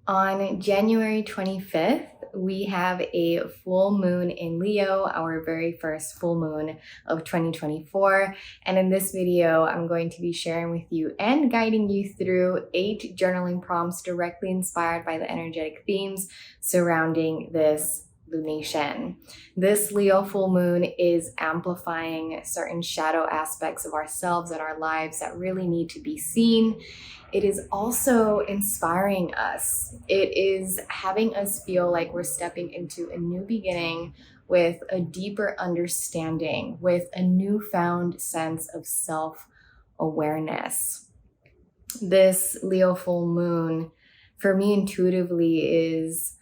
On January 25th, we have a full moon in Leo, our very first full moon of 2024. And in this video, I'm going to be sharing with you and guiding you through 8 journaling prompts directly inspired by the energetic themes surrounding this lunation. This Leo full moon is amplifying certain shadow aspects of ourselves and our lives that really need to be seen. It is also inspiring us. It is having us feel like we're stepping into a new beginning with a deeper understanding, with a newfound sense of self-awareness. This Leo full moon, for me intuitively, is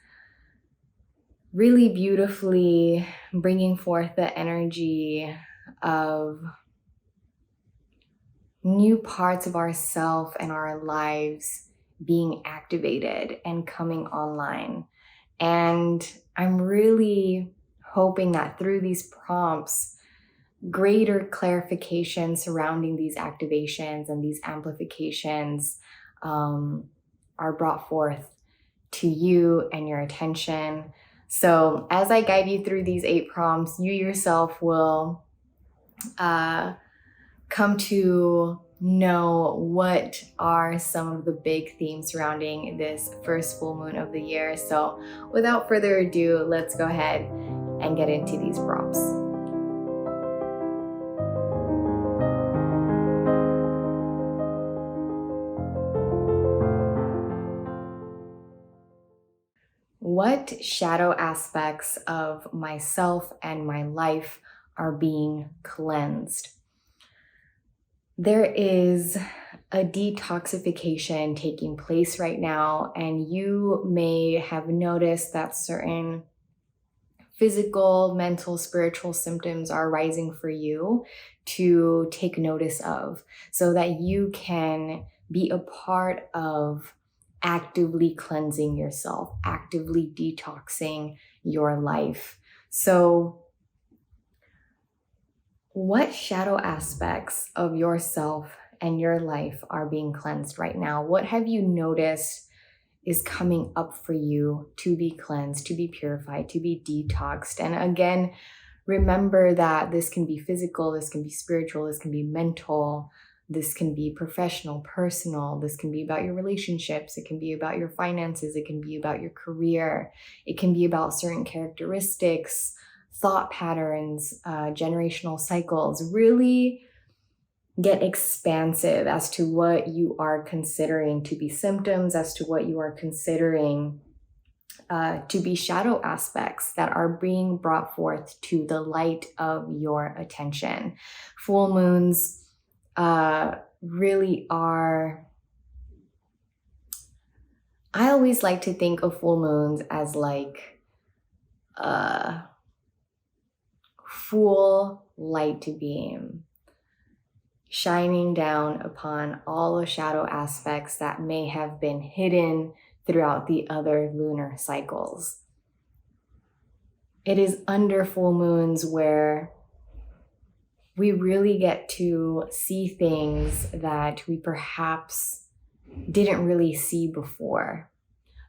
really beautifully bringing forth the energy of new parts of ourself and our lives being activated and coming online. And I'm really hoping that through these prompts, greater clarification surrounding these activations and these amplifications are brought forth to you and your attention. So as I guide you through these 8 prompts, you yourself will come to know what are some of the big themes surrounding this first full moon of the year. So without further ado, let's go ahead and get into these prompts. What shadow aspects of myself and my life are being cleansed? There is a detoxification taking place right now, and you may have noticed that certain physical, mental, spiritual symptoms are rising for you to take notice of so that you can be a part of actively cleansing yourself, actively detoxing your life. So what shadow aspects of yourself and your life are being cleansed right now? What have you noticed is coming up for you to be cleansed, to be purified, to be detoxed? And again, remember that this can be physical, this can be spiritual, this can be mental, this can be professional, personal, this can be about your relationships, it can be about your finances, it can be about your career, it can be about certain characteristics, thought patterns, generational cycles. Really get expansive as to what you are considering to be symptoms, as to what you are considering to be shadow aspects that are being brought forth to the light of your attention. Full moons really are, I always like to think of full moons as like full light beam shining down upon all the shadow aspects that may have been hidden throughout the other lunar cycles. It is under full moons where we really get to see things that we perhaps didn't really see before.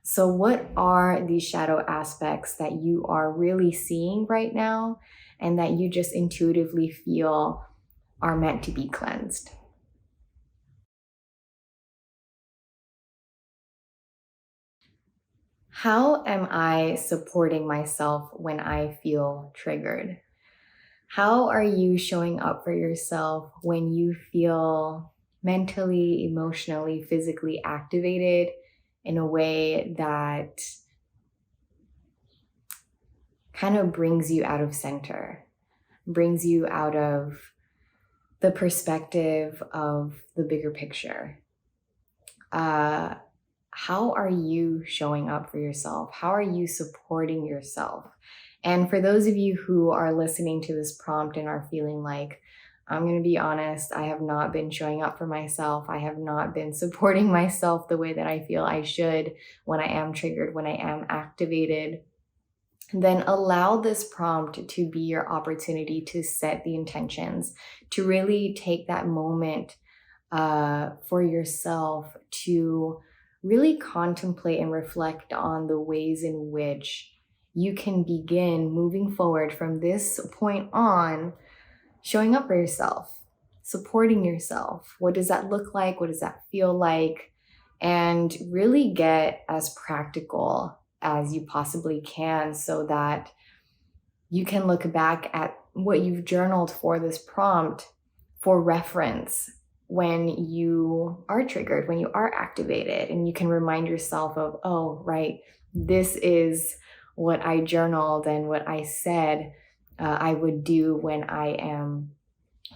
So what are these shadow aspects that you are really seeing right now and that you just intuitively feel are meant to be cleansed? How am I supporting myself when I feel triggered? How are you showing up for yourself when you feel mentally, emotionally, physically activated in a way that kind of brings you out of center, brings you out of the perspective of the bigger picture? How are you showing up for yourself? How are you supporting yourself? And for those of you who are listening to this prompt and are feeling like, I'm going to be honest, I have not been showing up for myself. I have not been supporting myself the way that I feel I should when I am triggered, when I am activated. Then allow this prompt to be your opportunity to set the intentions, to really take that moment for yourself to really contemplate and reflect on the ways in which you can begin moving forward from this point on, showing up for yourself, supporting yourself. What does that look like? What does that feel like? And really get as practical as you possibly can so that you can look back at what you've journaled for this prompt for reference when you are triggered, when you are activated, and you can remind yourself of, oh, right, this is what I journaled and what I said I would do when I am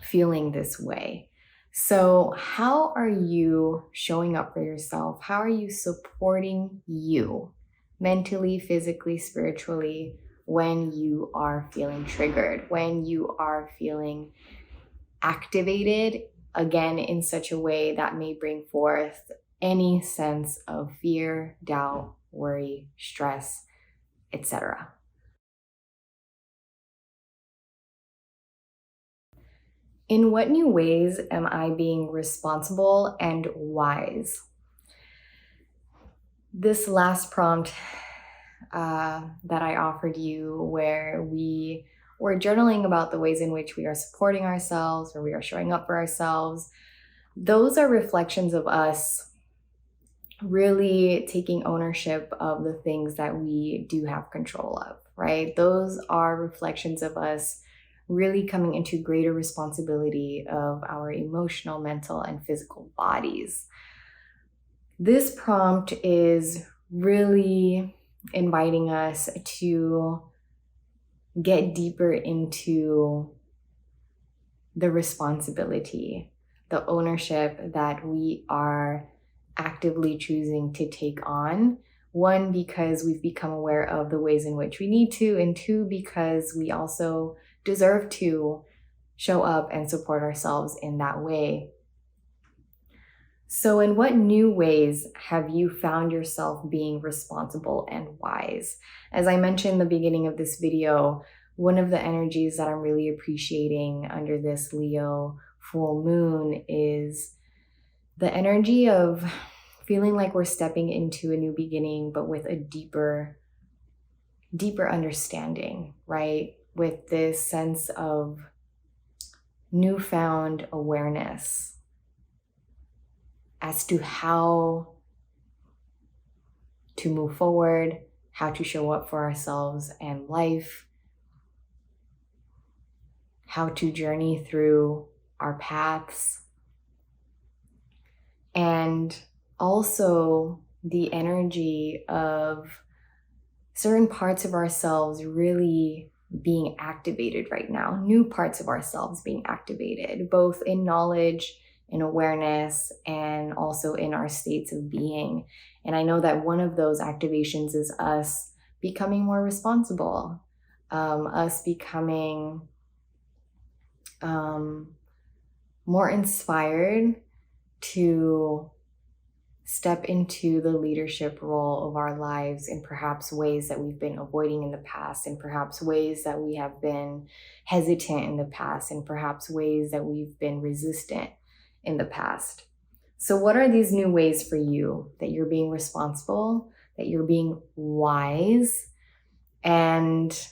feeling this way. So, how are you showing up for yourself? How are you supporting you mentally, physically, spiritually when you are feeling triggered, when you are feeling activated, again, in such a way that may bring forth any sense of fear, doubt, worry, stress, etc.? In what new ways am I being responsible and wise? This last prompt that I offered you, where we were journaling about the ways in which we are supporting ourselves, or we are showing up for ourselves, those are reflections of us really taking ownership of the things that we do have control of, right? Those are reflections of us really coming into greater responsibility of our emotional, mental, and physical bodies. This prompt is really inviting us to get deeper into the responsibility, the ownership that we are actively choosing to take on. One, because we've become aware of the ways in which we need to, and two, because we also deserve to show up and support ourselves in that way. So, in what new ways have you found yourself being responsible and wise? As I mentioned in the beginning of this video, one of the energies that I'm really appreciating under this Leo full moon is the energy of feeling like we're stepping into a new beginning, but with a deeper understanding, right? With this sense of newfound awareness as to how to move forward, how to show up for ourselves and life, how to journey through our paths, and also the energy of certain parts of ourselves really being activated right now, new parts of ourselves being activated, both in knowledge, in awareness, and also in our states of being. And I know that one of those activations is us becoming more responsible, us becoming more inspired to step into the leadership role of our lives in perhaps ways that we've been avoiding in the past, and perhaps ways that we have been hesitant in the past, and perhaps ways that we've been resistant in the past. So what are these new ways for you that you're being responsible, that you're being wise? And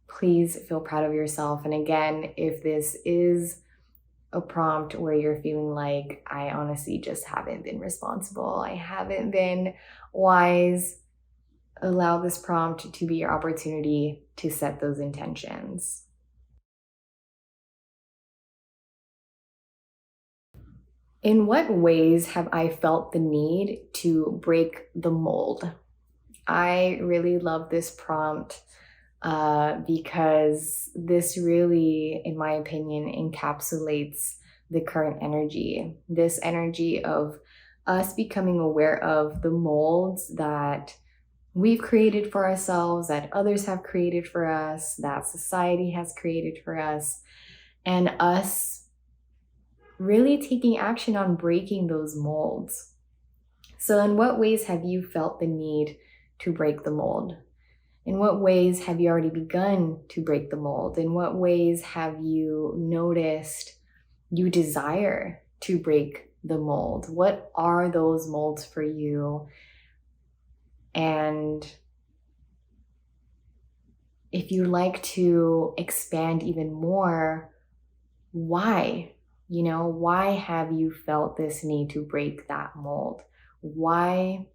please feel proud of yourself. And again, if this is a prompt where you're feeling like, I honestly just haven't been responsible, I haven't been wise, allow this prompt to be your opportunity to set those intentions. In what ways have I felt the need to break the mold? I really love this prompt because this really, in my opinion, encapsulates the current energy. This energy of us becoming aware of the molds that we've created for ourselves, that others have created for us, that society has created for us, and us really taking action on breaking those molds. So, in what ways have you felt the need to break the mold? In what ways have you already begun to break the mold? In what ways have you noticed you desire to break the mold? What are those molds for you? And if you like to expand even more, why? Why have you felt this need to break that mold? Why?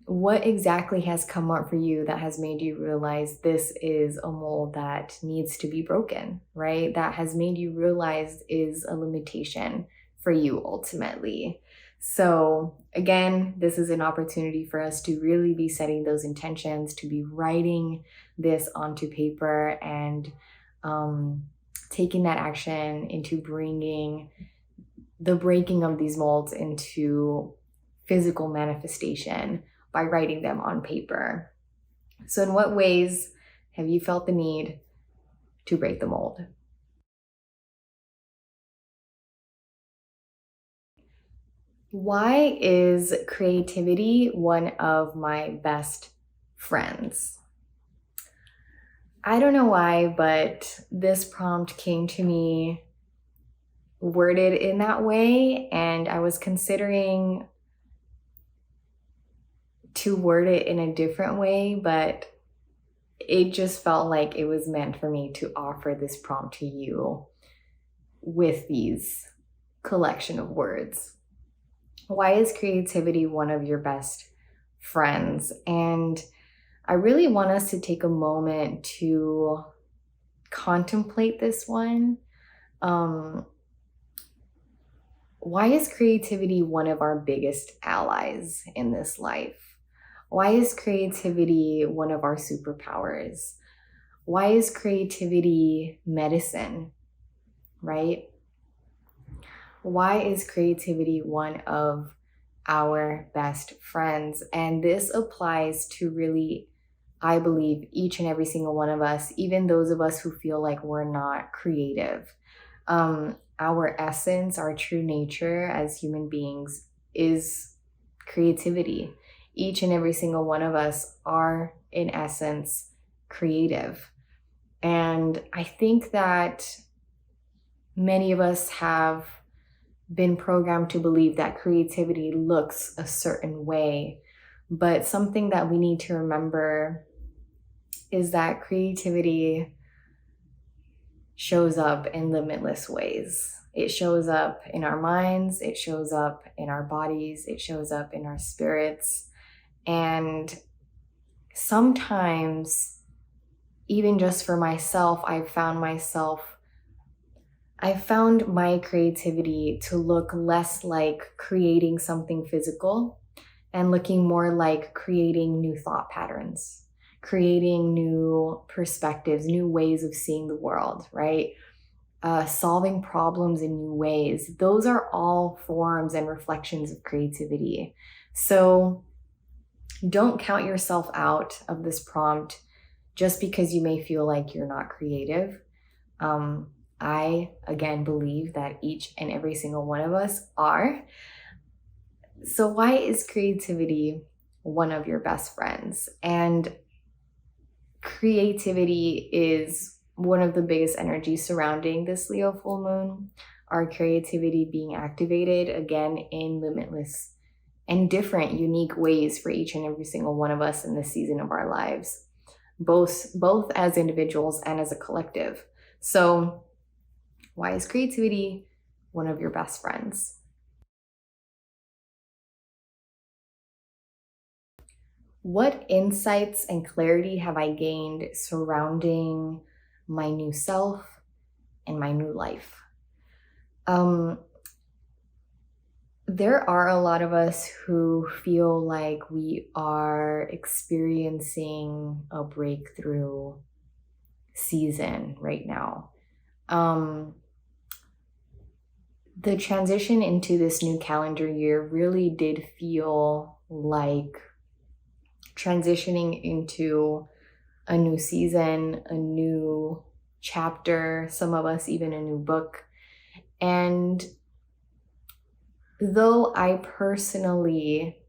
What exactly has come up for you that has made you realize this is a mold that needs to be broken, right? That has made you realize is a limitation for you ultimately. So again, this is an opportunity for us to really be setting those intentions, to be writing this onto paper and taking that action into bringing the breaking of these molds into physical manifestation by writing them on paper. So in what ways have you felt the need to break the mold? Why is creativity one of my best friends? I don't know why, but this prompt came to me worded in that way, and I was considering to word it in a different way, but it just felt like it was meant for me to offer this prompt to you with these collection of words. Why is creativity one of your best friends? And I really want us to take a moment to contemplate this one. Why is creativity one of our biggest allies in this life? Why is creativity one of our superpowers? Why is creativity medicine, right? Why is creativity one of our best friends? And this applies to really, I believe, each and every single one of us, even those of us who feel like we're not creative. Our essence, our true nature as human beings is creativity. Each and every single one of us are, in essence, creative. And I think that many of us have been programmed to believe that creativity looks a certain way. But something that we need to remember is that creativity shows up in limitless ways. It shows up in our minds, it shows up in our bodies, it shows up in our spirits. And sometimes, even just for myself, I've found my creativity to look less like creating something physical and looking more like creating new thought patterns, creating new perspectives, new ways of seeing the world, right? Solving problems in new ways. Those are all forms and reflections of creativity. So don't count yourself out of this prompt just because you may feel like you're not creative. I, again, believe that each and every single one of us are. So why is creativity one of your best friends? And creativity is one of the biggest energies surrounding this Leo full moon. Our creativity being activated, again, in limitless and different, unique ways for each and every single one of us in this season of our lives, both as individuals and as a collective. So why is creativity one of your best friends? What insights and clarity have I gained surrounding my new self and my new life? There are a lot of us who feel like we are experiencing a breakthrough season right now. The transition into this new calendar year really did feel like transitioning into a new season, a new chapter, some of us even a new book. And though I personally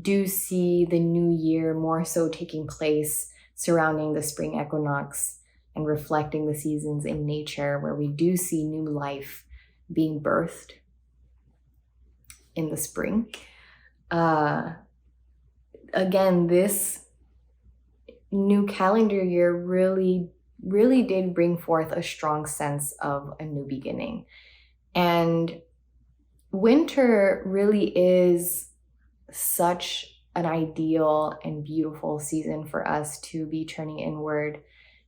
do see the new year more so taking place surrounding the spring equinox, and reflecting the seasons in nature, where we do see new life being birthed in the spring. Again, this new calendar year really did bring forth a strong sense of a new beginning. And winter really is such an ideal and beautiful season for us to be turning inward,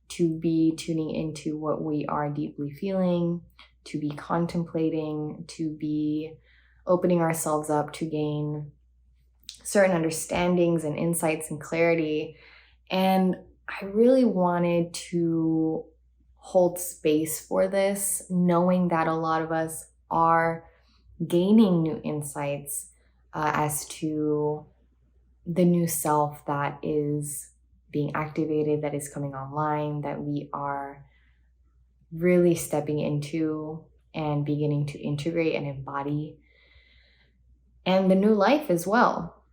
to be tuning into what we are deeply feeling, to be contemplating, to be opening ourselves up to gain certain understandings and insights and clarity. And I really wanted to hold space for this, knowing that a lot of us are gaining new insights as to the new self that is being activated, that is coming online, that we are really stepping into and beginning to integrate and embody, and the new life as well.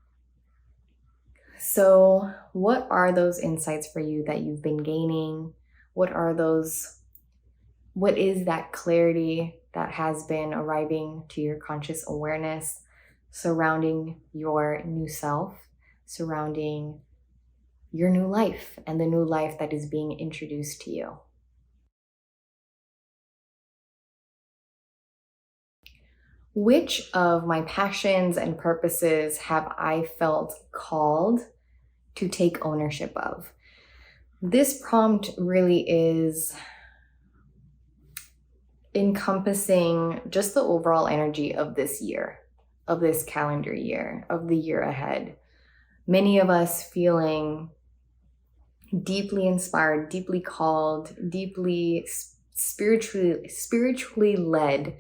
So what are those insights for you that you've been gaining? What is that clarity that has been arriving to your conscious awareness surrounding your new self, surrounding your new life and the new life that is being introduced to you? Which of my passions and purposes have I felt called to take ownership of? This prompt really is encompassing just the overall energy of this year, of this calendar year, of the year ahead. Many of us feeling deeply inspired, deeply called, deeply spiritually led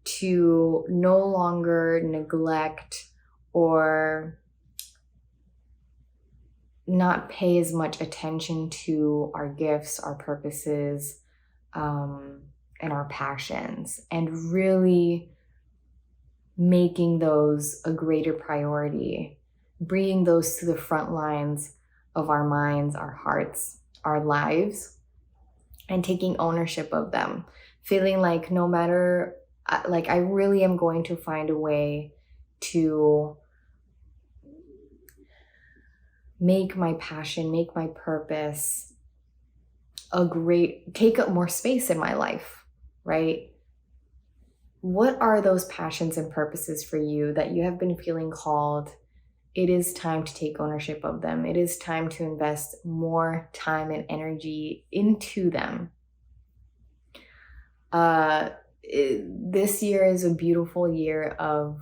to no longer neglect or not pay as much attention to our gifts, our purposes, and our passions, and really making those a greater priority, bringing those to the front lines of our minds, our hearts, our lives, and taking ownership of them, feeling like no matter, like I really am going to find a way to make my passion, make my purpose take up more space in my life, right? What are those passions and purposes for you that you have been feeling called? It is time to take ownership of them. It is time to invest more time and energy into them. This year is a beautiful year of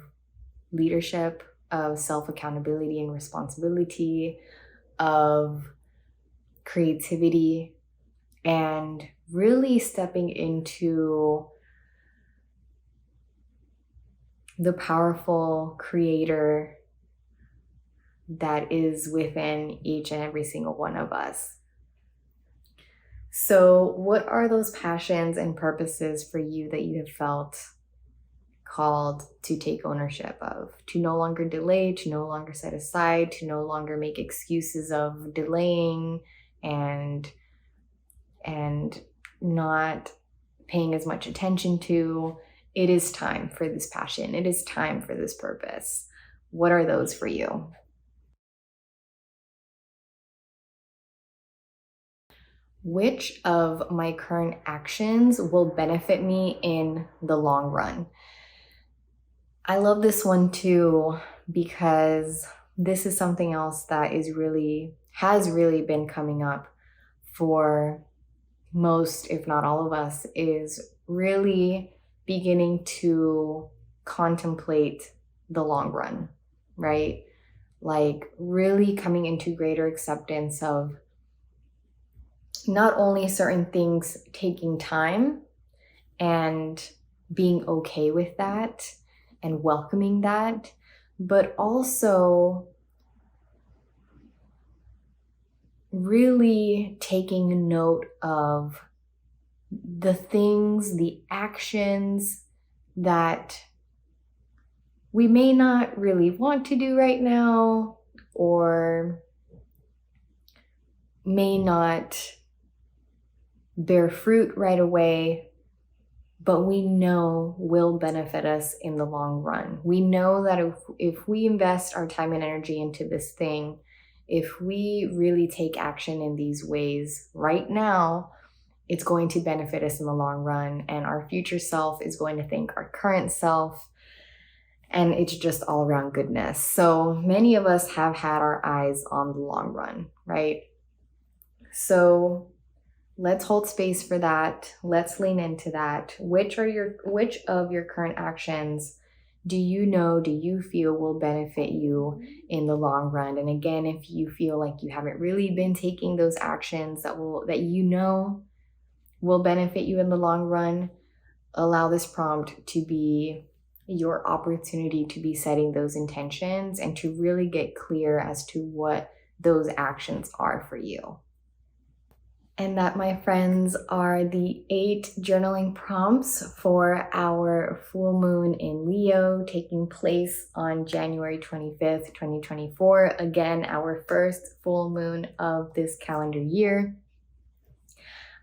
leadership, of self-accountability and responsibility, of creativity, and really stepping into the powerful creator that is within each and every single one of us. So what are those passions and purposes for you that you have felt called to take ownership of, to no longer delay, to no longer set aside, to no longer make excuses of delaying and not paying as much attention to? It is time for this passion. It is time for this purpose. What are those for you? Which of my current actions will benefit me in the long run? I love this one too, because this is something else that has really been coming up for most, if not all of us, is really beginning to contemplate the long run, right? Like really coming into greater acceptance of not only certain things taking time and being okay with that and welcoming that, but also really taking note of the things, the actions that we may not really want to do right now, or may not bear fruit right away, but we know will benefit us in the long run. We know that if we invest our time and energy into this thing, if we really take action in these ways right now, it's going to benefit us in the long run, and our future self is going to thank our current self, and it's just all around goodness. So many of us have had our eyes on the long run, right? So let's hold space for that. Let's lean into that. Which of your current actions do you feel will benefit you in the long run? And again, if you feel like you haven't really been taking those actions that will benefit you in the long run, allow this prompt to be your opportunity to be setting those intentions and to really get clear as to what those actions are for you. And that, my friends, are the 8 journaling prompts for our full moon in Leo taking place on January 25th, 2024. Again, our first full moon of this calendar year.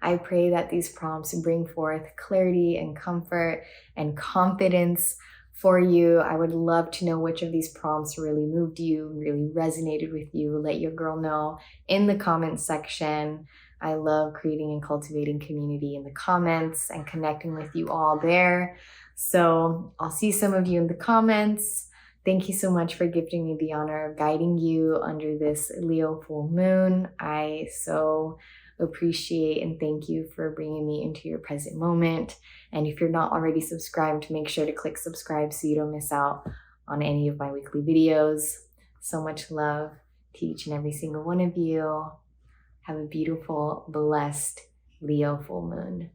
I pray that these prompts bring forth clarity and comfort and confidence for you. I would love to know which of these prompts really moved you, really resonated with you. Let your girl know in the comments section. I love creating and cultivating community in the comments and connecting with you all there. So I'll see some of you in the comments. Thank you so much for gifting me the honor of guiding you under this Leo full moon. I so appreciate and thank you for bringing me into your present moment. And if you're not already subscribed, make sure to click subscribe so you don't miss out on any of my weekly videos. So much love to each and every single one of you. Have a beautiful, blessed Leo full moon.